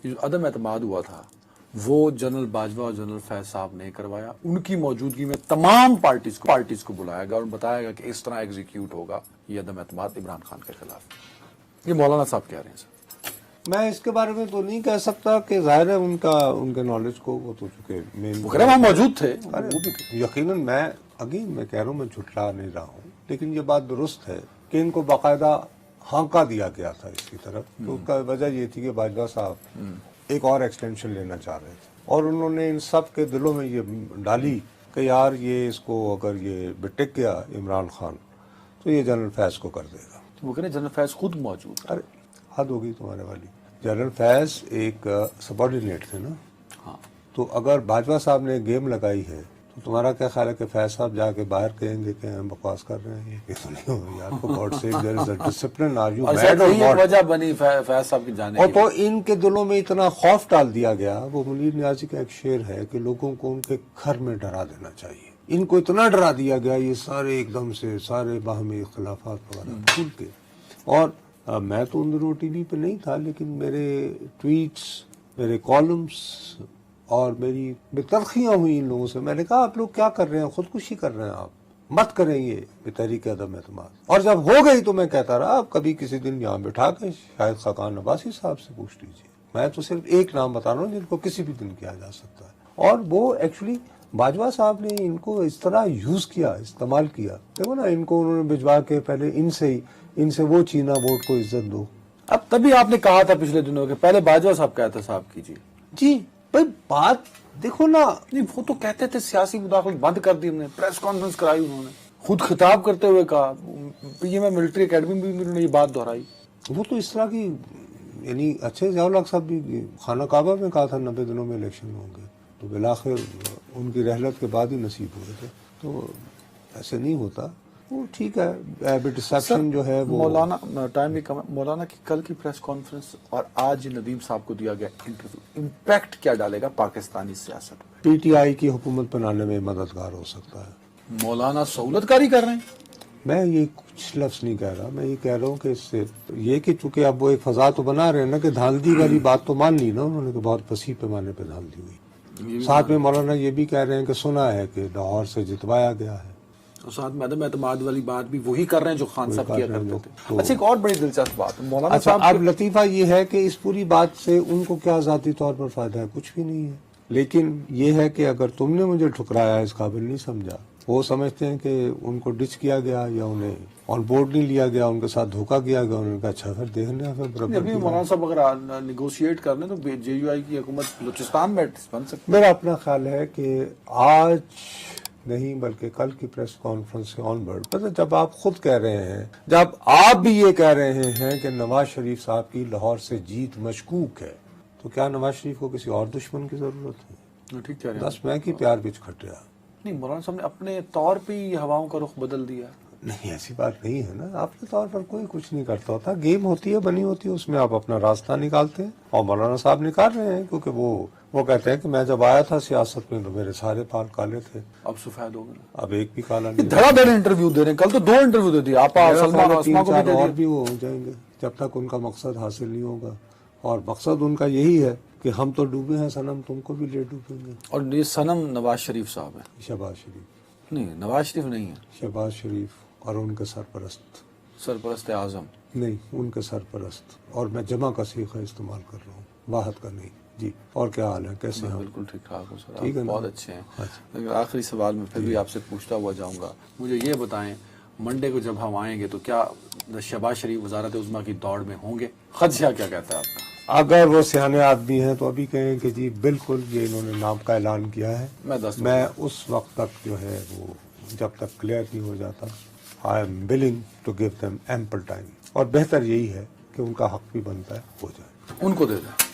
جو عدم اعتماد ہوا تھا وہ جنرل باجوہ اور جنرل فیض صاحب نے کروایا. ان کی موجودگی میں تمام پارٹیز کو بلایا گیا اور بتایا گیا کہ اس طرح ایگزیکیوٹ ہوگا یہ عدم اعتماد عمران خان کے خلاف. یہ مولانا صاحب کہہ رہے ہیں سر. میں اس کے بارے میں تو نہیں کہہ سکتا کہ ظاہر ہے ان کے نالج کو وہ تو چکے وہاں موجود تھے. یقیناً میں کہہ رہا ہوں میں جھٹلا نہیں رہا ہوں، لیکن یہ بات درست ہے کہ ان کو باقاعدہ ہانکا دیا گیا تھا اس کی طرف. تو اس کا وجہ یہ تھی کہ باجوہ صاحب ایک اور ایکسٹینشن لینا چاہ رہے تھے اور انہوں نے ان سب کے دلوں میں یہ ڈالی کہ یار یہ اس کو اگر یہ بٹک گیا عمران خان تو یہ جنرل فیض کو کر دے گا. وہ کہنے جنرل فیض خود موجود. ارے حد ہوگی تمہارے والی. جنرل فیض ایک سبارڈینیٹ تھے نا. ہاں تو اگر باجوہ صاحب نے گیم لگائی ہے تو تمہارا کیا خیال ہے کہ فیض صاحب جا کے باہر کہیں گے کہ ہم بکواس کر رہے ہیں؟ یہ تو نہیں ہوگا یار. For God's sake, there is a discipline. Are you mad or what? وجہ بنی فیض صاحب کی جانے اور تو ان کے دلوں میں اتنا خوف ڈال دیا گیا. وہ منیر نیازی کا ایک شعر ہے کہ لوگوں کو ان کے گھر میں ڈرا دینا چاہیے. ان کو اتنا ڈرا دیا گیا یہ سارے ایک دم سے سارے باہمی اختلافات وغیرہ بھول کے. اور میں تو اندروں ٹی وی پہ نہیں تھا، لیکن میرے ٹویٹس، میرے کالمس اور میری بے تلخیاں ہوئی ان لوگوں سے. میں نے کہا آپ لوگ کیا کر رہے ہیں، خودکشی کر رہے ہیں، آپ مت کریں یہ بتحریک عدم اعتماد. اور جب ہو گئی تو میں کہتا رہا آپ کبھی کسی دن یہاں بٹھا کے شاید خاقان عباسی صاحب سے پوچھ لیجیے. میں تو صرف ایک نام بتا رہا ہوں جن کو کسی بھی دن کیا جا سکتا ہے. اور وہ ایکچولی باجوہ صاحب نے ان کو اس طرح یوز کیا، استعمال کیا. دیکھو نا ان کو انہوں نے بھجوا کے پہلے ان سے وہ چینا ووٹ کو عزت دو. اب تبھی آپ نے کہا تھا پچھلے دنوں کہ پہلے باجوہ صاحب کا احتساب کیجیے. جی بھائی بات دیکھو نا. نہیں وہ تو کہتے تھے سیاسی مداخلت بند کر دی ہم نے. پریس کانفرنس کرائی انہوں نے، خود خطاب کرتے ہوئے کہا. یہ میں ملٹری اکیڈمی میں بھی انہوں نے یہ بات دہرائی. وہ تو اس طرح کی یعنی اچھے ضیاء الحق صاحب بھی خانہ کعبہ میں کہا تھا 90 دنوں میں الیکشن ہوں گے، تو بالآخر ان کی رحلت کے بعد ہی نصیب ہوئے تھے. تو ایسے نہیں ہوتا. وہ ٹھیک ہے ڈسپشن جو ہے وہ مولانا ٹائم بھی کم ہے. مولانا کی کل کی پریس کانفرنس اور آج ندیم صاحب کو دیا گیا انٹرویو امپیکٹ کیا ڈالے گا پاکستانی سیاست میں؟ پی ٹی آئی کی حکومت بنانے میں مددگار ہو سکتا ہے. مولانا سہولت کاری کر رہے ہیں. میں یہ کچھ لفظ نہیں کہہ رہا. میں یہ کہہ رہا ہوں کہ اس سے یہ کہ چونکہ اب وہ ایک فضا تو بنا رہے ہیں نا کہ دھاندلی والی بات تو مان لی نا انہوں نے کہ بہت وسیع پیمانے پہ دھاندلی ہوئی. ساتھ میں مولانا یہ بھی کہہ رہے ہیں کہ سنا ہے کہ لاہور سے جتوایا گیا ہے. اور ساتھ میں عدم اعتماد والی بات بھی وہی کر رہے ہیں جو خان صاحب کیا کرتے تھے. اچھا ایک اور بڑی دلچسپ بات مولانا اچھا صاحب اب لطیفہ یہ ہے کہ اس پوری بات سے ان کو کیا ذاتی طور پر فائدہ ہے؟ کچھ بھی نہیں ہے. لیکن یہ ہے کہ اگر تم نے مجھے ٹھکرایا، اس قابل نہیں سمجھا، وہ سمجھتے ہیں کہ ان کو ڈچ کیا گیا یا انہیں آن بورڈ نہیں لیا گیا، ان کے ساتھ دھوکہ کیا گیا. انہوں نے کہا اچھا پھر دیکھنا پھر ابھی مولانا صاحب اگر نیگوشیٹ کر لیں تو جے یو آئی کی حکومت بلوچستان میں بن سکتی. میرا اپنا خیال ہے کہ آج نہیں بلکہ کل کی پریس کانفرنس سے آن ورڈ، جب آپ خود کہہ رہے ہیں، جب آپ بھی یہ کہہ رہے ہیں کہ نواز شریف صاحب کی لاہور سے جیت مشکوک ہے، تو کیا نواز شریف کو کسی اور دشمن کی ضرورت ہے؟ ٹھیک کہہ رہے ہیں. بس میں کی پیار بچ کھٹیا. نہیں مولانا صاحب نے اپنے طور پہ ہی ہواؤں کا رخ بدل دیا. نہیں ایسی بات نہیں ہے نا. اپنے طور پر کوئی کچھ نہیں کرتا ہوتا. گیم ہوتی ہے، بنی ہوتی ہے، اس میں آپ اپنا راستہ نکالتے ہیں اور مولانا صاحب نکال رہے ہیں کیونکہ وہ کہتے ہیں کہ میں جب آیا تھا سیاست میں تو میرے سارے بال کالے تھے، اب سفید ہو گئے. اب ایک بھی کالا نہیں. دھڑا دھڑ انٹرویو دے رہے ہیں. کل تو 2 انٹرویو دے دیے آپ. اور بھی وہ ہو جائیں گے جب تک ان کا مقصد حاصل نہیں ہوگا. اور مقصد ان کا یہی ہے کہ ہم تو ڈوبے ہیں صنم، تم کو بھی لے ڈوبیں گے. اور یہ صنم نواز شریف صاحب ہے. شہباز شریف نہیں نواز شریف نہیں ہے. شہباز شریف اور ان کے سرپرست اعظم نہیں، ان کے سرپرست. اور میں جمع کا صیغہ استعمال کر رہا ہوں، واحد کا نہیں. جی اور کیا حال ہے، کیسے ہیں؟ بالکل ٹھیک ٹھاک ہوں سر. ٹھیک ہے، بہت اچھے ہیں. لیکن آخری سوال میں پھر بھی آپ سے پوچھتا ہوا جاؤں گا. مجھے یہ بتائیں منڈے کو جب ہم آئیں گے تو کیا شہباز شریف وزارت عظمیٰ کی دوڑ میں ہوں گے؟ خدشہ کیا کہتا ہے آپ کا؟ اگر وہ سیانے آدمی ہیں تو ابھی کہیں کہ جی بالکل یہ انہوں نے نام کا اعلان کیا ہے. میں اس وقت تک جو ہے وہ جب تک کلیئر نہیں ہو جاتا I am willing to give them ample time. اور بہتر یہی ہے کہ ان کا حق بھی بنتا ہے ہو جائے. ان کو دے دیں.